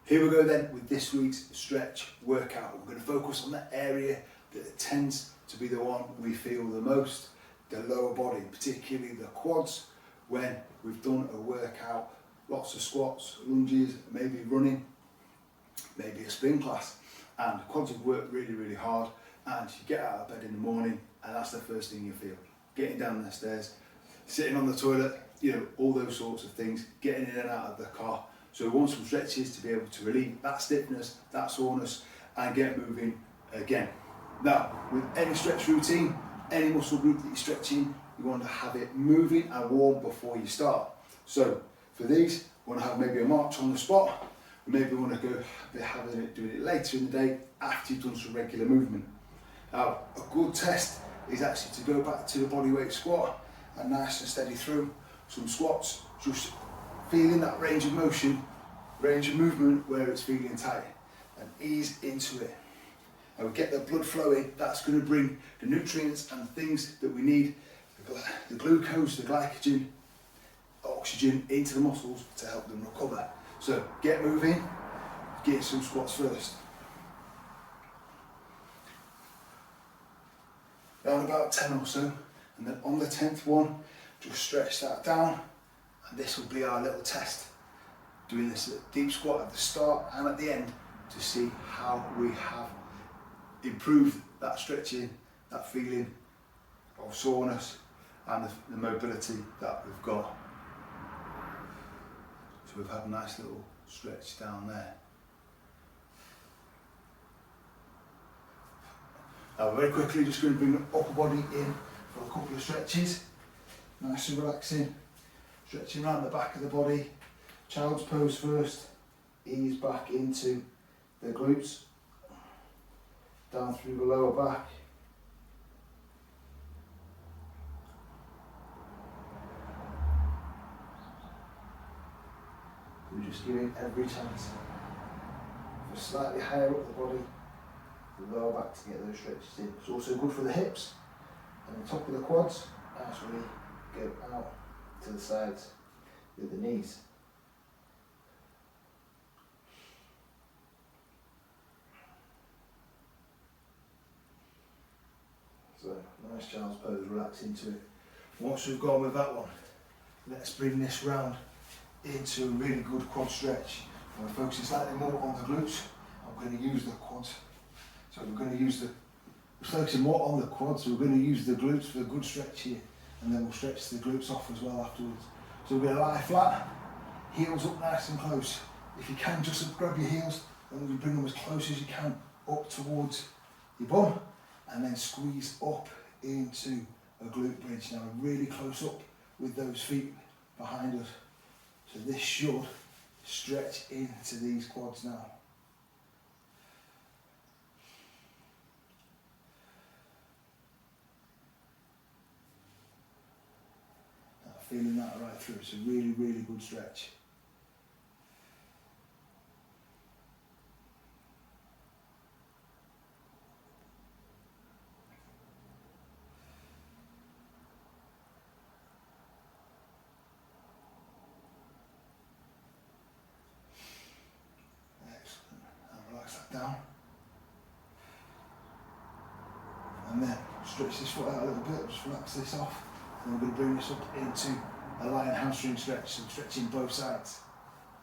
Here we go then with this week's stretch workout. We're going to focus on that area that tends to be the one we feel the most, the lower body, particularly the quads, when we've done a workout, lots of squats, lunges, maybe running, maybe a spin class, and the quads have worked really, really hard, and you get out of bed in the morning and that's the first thing you feel. Getting down the stairs, sitting on the toilet, all those sorts of things, getting in and out of the car. So we want some stretches to be able to relieve that stiffness, that soreness, and get moving again. Now, with any stretch routine, any muscle group that you're stretching, you want to have it moving and warm before you start. So for these, we want to have maybe a march on the spot. Maybe we want to go doing it later in the day after you've done some regular movement. Now, a good test is actually to go back to the bodyweight squat and nice and steady through some squats, just feeling that range of motion, range of movement where it's feeling tight, and ease into it. And we get the blood flowing, that's going to bring the nutrients and things that we need, the glucose, the glycogen, oxygen into the muscles to help them recover. So get moving, get some squats first. Around about 10 or so, and then on the 10th one, just stretch that down, and this will be our little test. Doing this deep squat at the start and at the end to see how we have improved that stretching, that feeling of soreness, and the mobility that we've got. So we've had a nice little stretch down there. Now very quickly, just going to bring the upper body in for a couple of stretches. Nice and relaxing. Stretching around the back of the body. Child's pose first. Ease back into the glutes. Down through the lower back. We're just giving every chance for slightly higher up the body, the lower back to get those stretches in. It's also good for the hips and the top of the quads as we go out to the sides with the knees. So nice child's pose, relax into it. Once we've gone with that one, let's bring this round into a really good quad stretch. I'm focusing slightly more on the glutes. I'm going to use the quads. So we're going to use we're focusing more on the quads, so we're going to use the glutes for a good stretch here, and then we'll stretch the glutes off as well afterwards. So we're going to lie flat, heels up nice and close. If you can, just grab your heels and you bring them as close as you can up towards your bum, and then squeeze up into a glute bridge. Now really close up with those feet behind us. So this should stretch into these quads now. Feeling that right through. It's a really, really good stretch. Excellent. And relax that down. And then stretch this foot out a little bit, just relax this off. And we're going to bring this up into a lying hamstring stretch, so stretching both sides.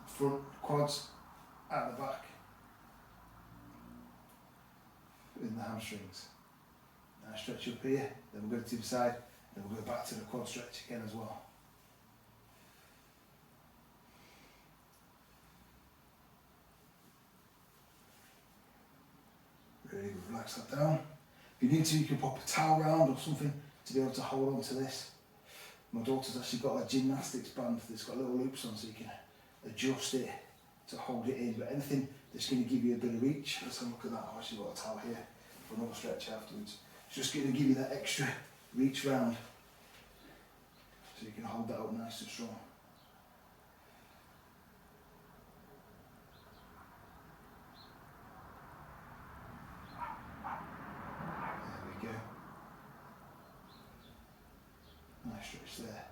Front, quads, out the back. In the hamstrings. Now stretch up here, then we'll go to the side, then we'll go back to the quad stretch again as well. Really good, relax that down. If you need to, you can pop a towel around or something to be able to hold on to this. My daughter's actually got a gymnastics band that's got little loops on, so you can adjust it to hold it in. But anything that's going to give you a bit of reach, let's have a look at that. I've actually got a towel here for another stretch afterwards. It's just going to give you that extra reach round, so you can hold that up nice and strong. Stretch there.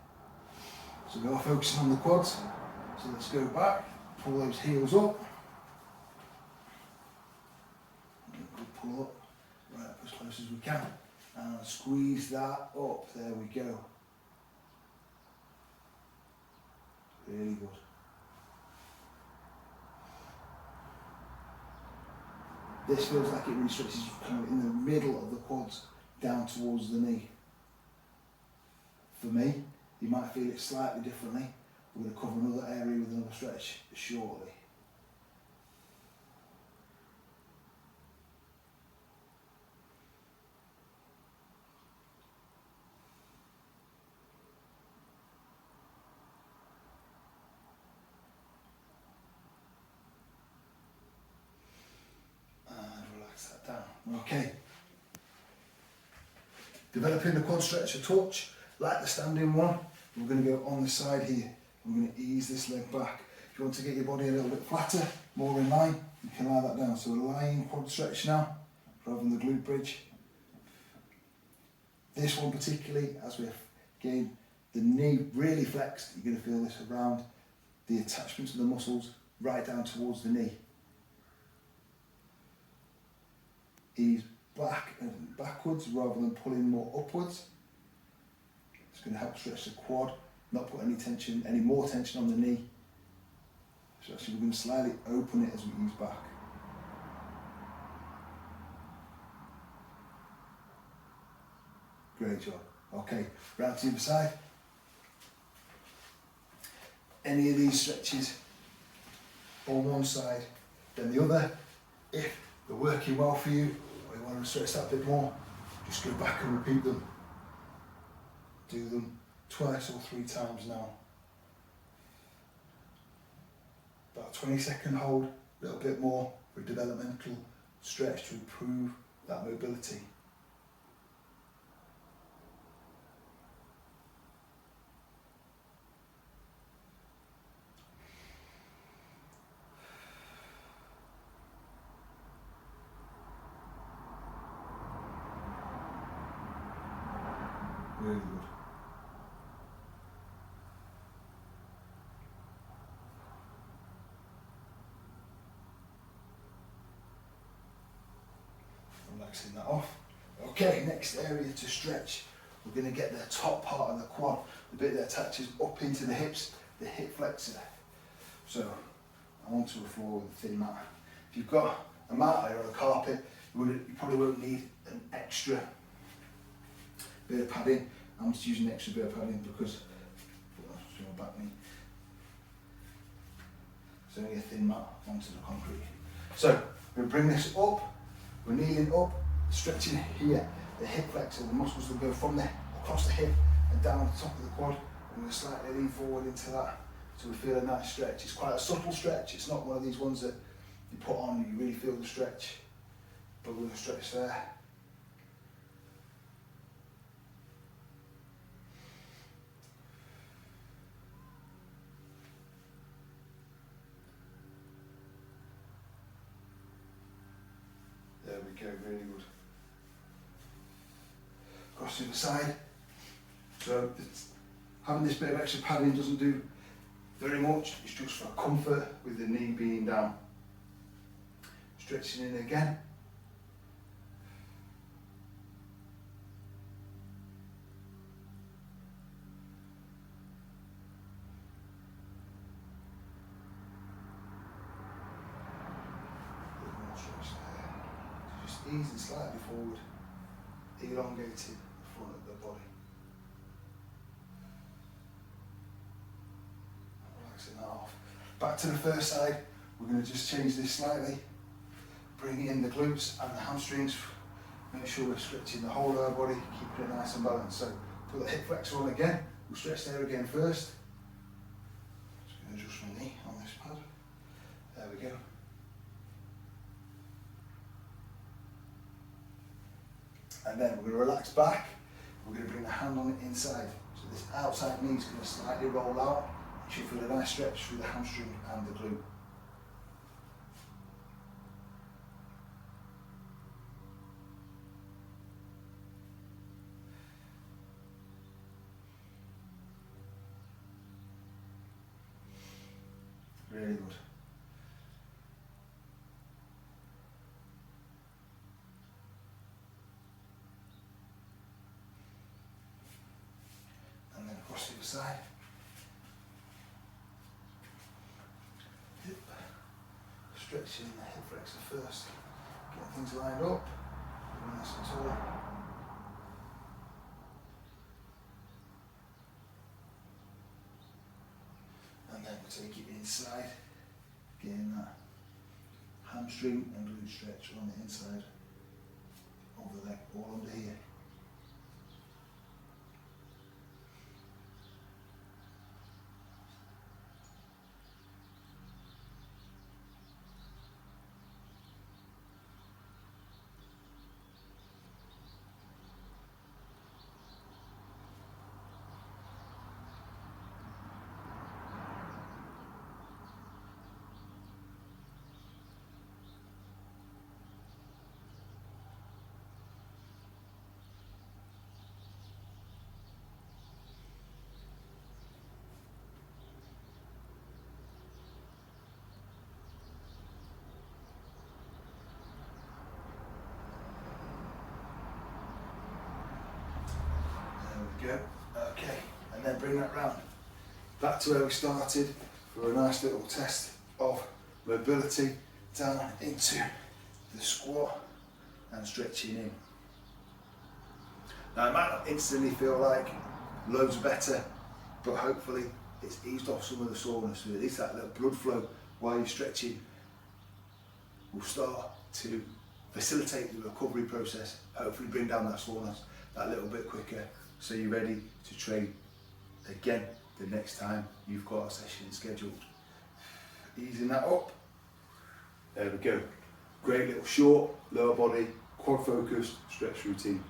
So we are focusing on the quads. So let's go back, pull those heels up, pull up, right up as close as we can, and squeeze that up. There we go. Really good. This feels like it really stretches you kind of in the middle of the quads down towards the knee. For me, you might feel it slightly differently. We're going to cover another area with another stretch shortly. Okay. Developing the quad stretch a touch, like the standing one. We're going to go on the side here. We're going to ease this leg back. If you want to get your body a little bit flatter, more in line, you can lie that down. So a lying quad stretch now, rather than the glute bridge. This one particularly, as we've gained the knee really flexed, you're going to feel this around the attachment to the muscles, right down towards the knee. Ease back and backwards rather than pulling more upwards. It's going to help stretch the quad, not put any more tension on the knee. So actually we're going to slightly open it as we ease back. Great job. Okay, round to the other side. Any of these stretches on one side, then the other. If they're working well for you, or you want to stretch that a bit more, just go back and repeat them. Do them twice or 3 times now. About 20-second hold, a little bit more for a developmental stretch to improve that mobility. Really good. Relaxing that off. Okay, next area to stretch. We're going to get the top part of the quad, the bit that attaches up into the hips, the hip flexor. So, I'm onto the floor with a thin mat. If you've got a mat or a carpet, you probably won't need an extra bit of padding. I'm just using an extra bit of padding because my back knee. So only a thin mat onto the concrete. So we'll bring this up. We're kneeling up, stretching here, the hip flexor, the muscles that go from there across the hip and down the top of the quad. And we're slightly lean forward into that, so we feel a nice stretch. It's quite a subtle stretch. It's not one of these ones that you put on and you really feel the stretch. But we're going to stretch there. There we go, really good. Across to the side. So having this bit of extra padding doesn't do very much. It's just for comfort with the knee being down. Stretching in again. Easing slightly forward, elongating the front of the body. Relaxing that off. Back to the first side, we're going to just change this slightly, bring in the glutes and the hamstrings, make sure we're stretching the whole of our body, keeping it nice and balanced. So put the hip flexor on again, we'll stretch there again first. Just going to adjust my knee on this pad. There we go. And then we're going to relax back, we're going to bring the hand on the inside. So this outside knee is going to slightly roll out. You should feel a nice stretch through the hamstring and the glute. Really good. across the other side. Yep. Stretching the hip flexor first, get things lined up, nice and tall. And then we'll take it inside, getting that hamstring and glute stretch on the inside of the leg, all under here. There we go. Okay, and then bring that round back to where we started for a nice little test of mobility down into the squat and stretching in. Now it might not instantly feel like loads better, but hopefully it's eased off some of the soreness, so at least that little blood flow while you're stretching will start to facilitate the recovery process, hopefully bring down that soreness that little bit quicker, so you're ready to train again the next time you've got a session scheduled. Easing that up. There we go. Great little short, lower body, quad focused stretch routine.